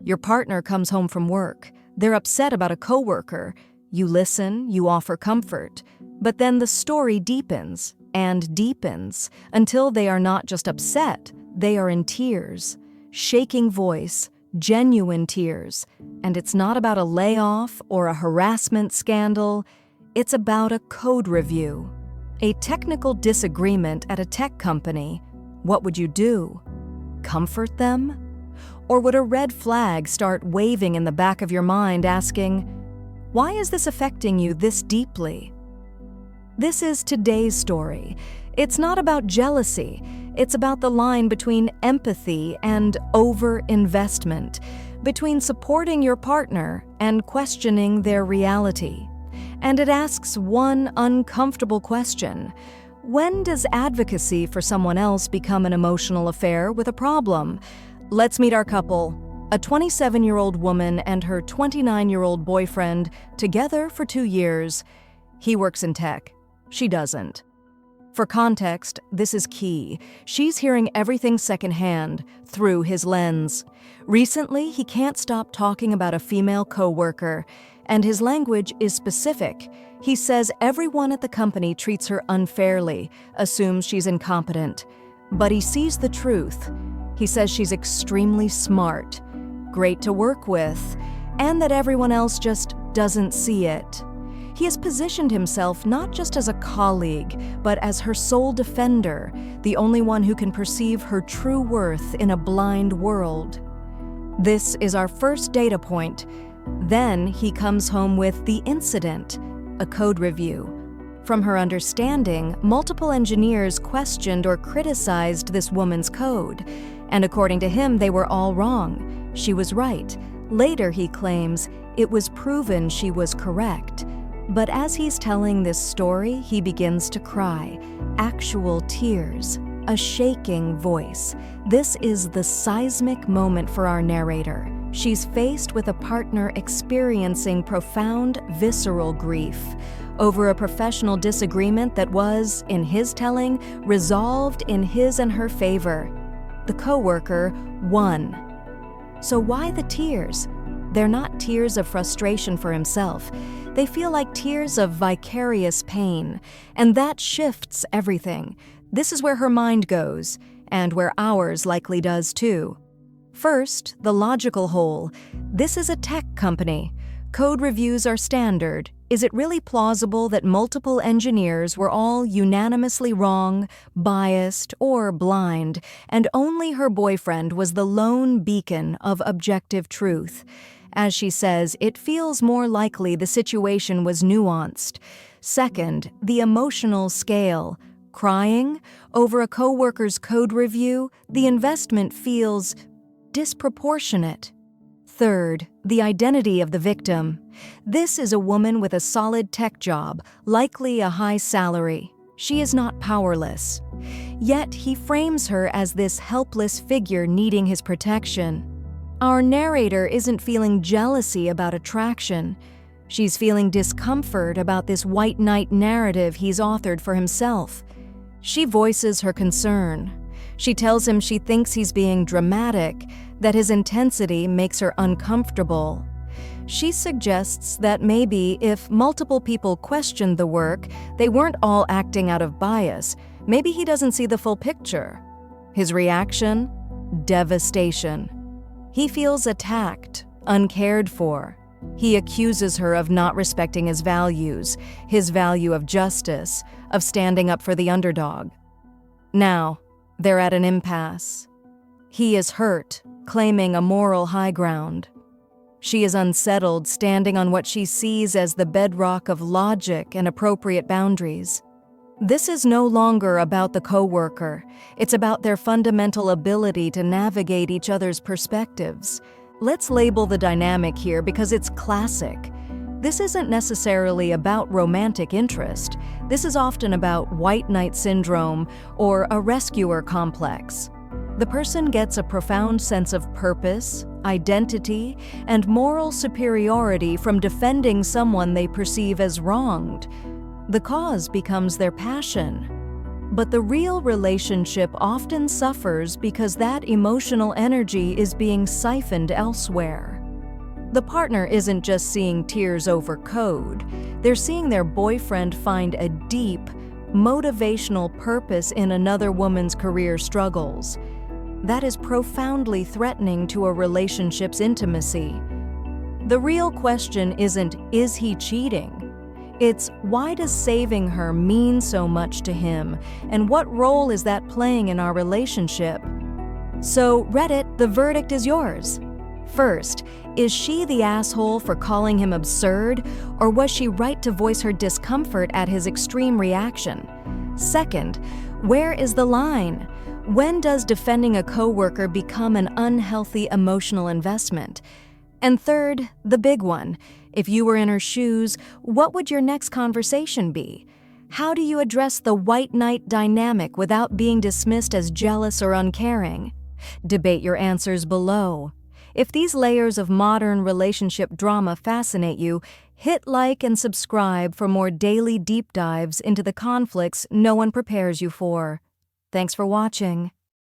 Your partner comes home from work. They're upset about a coworker. You listen, you offer comfort. But then the story deepens and deepens until they are not just upset, they are in tears. Shaking voice, genuine tears. And it's not about a layoff or a harassment scandal. It's about a code review. A technical disagreement at a tech company. What would you do? Comfort them? Or would a red flag start waving in the back of your mind asking, why is this affecting you this deeply? This is today's story. It's not about jealousy. It's about the line between empathy and over-investment, between supporting your partner and questioning their reality. And it asks one uncomfortable question. When does advocacy for someone else become an emotional affair with a problem? Let's meet our couple. A 27-year-old woman and her 29-year-old boyfriend, together for 2 years. He works in tech. She doesn't. For context, this is key. She's hearing everything secondhand, through his lens. Recently, he can't stop talking about a female coworker, and his language is specific. He says everyone at the company treats her unfairly, assumes she's incompetent. But he sees the truth. He says she's extremely smart, great to work with, and that everyone else just doesn't see it. He has positioned himself not just as a colleague, but as her sole defender, the only one who can perceive her true worth in a blind world. This is our first data point. Then he comes home with the incident, a code review. From her understanding, multiple engineers questioned or criticized this woman's code. And according to him, they were all wrong. She was right. Later, he claims, it was proven she was correct. But as he's telling this story, he begins to cry. Actual tears. A shaking voice. This is the seismic moment for our narrator. She's faced with a partner experiencing profound, visceral grief over a professional disagreement that was, in his telling, resolved in his and her favor. The coworker won. So why the tears? They're not tears of frustration for himself. They feel like tears of vicarious pain, and that shifts everything. This is where her mind goes, and where ours likely does too. First, the logical hole. This is a tech company. Code reviews are standard. Is it really plausible that multiple engineers were all unanimously wrong, biased, or blind, and only her boyfriend was the lone beacon of objective truth? As she says, it feels more likely the situation was nuanced. Second, the emotional scale. Crying? Over a coworker's code review, the investment feels disproportionate. Third, the identity of the victim. This is a woman with a solid tech job, likely a high salary. She is not powerless. Yet he frames her as this helpless figure needing his protection. Our narrator isn't feeling jealousy about attraction. She's feeling discomfort about this white knight narrative he's authored for himself. She voices her concern. She tells him she thinks he's being dramatic, that his intensity makes her uncomfortable. She suggests that maybe if multiple people questioned the work, they weren't all acting out of bias. Maybe he doesn't see the full picture. His reaction? Devastation. He feels attacked, uncared for. He accuses her of not respecting his value of justice, of standing up for the underdog. Now, they're at an impasse. He is hurt, claiming a moral high ground. She is unsettled, standing on what she sees as the bedrock of logic and appropriate boundaries. This is no longer about the coworker. It's about their fundamental ability to navigate each other's perspectives. Let's label the dynamic here because it's classic. This isn't necessarily about romantic interest. This is often about white knight syndrome or a rescuer complex. The person gets a profound sense of purpose, identity, and moral superiority from defending someone they perceive as wronged. The cause becomes their passion. But the real relationship often suffers because that emotional energy is being siphoned elsewhere. The partner isn't just seeing tears over code, they're seeing their boyfriend find a deep, motivational purpose in another woman's career struggles. That is profoundly threatening to a relationship's intimacy. The real question isn't, is he cheating? It's, why does saving her mean so much to him, and what role is that playing in our relationship? So, Reddit, the verdict is yours. First, is she the asshole for calling him absurd, or was she right to voice her discomfort at his extreme reaction? Second, where is the line? When does defending a coworker become an unhealthy emotional investment? And third, the big one, if you were in her shoes, what would your next conversation be? How do you address the white knight dynamic without being dismissed as jealous or uncaring? Debate your answers below. If these layers of modern relationship drama fascinate you, hit like and subscribe for more daily deep dives into the conflicts no one prepares you for. Thanks for watching.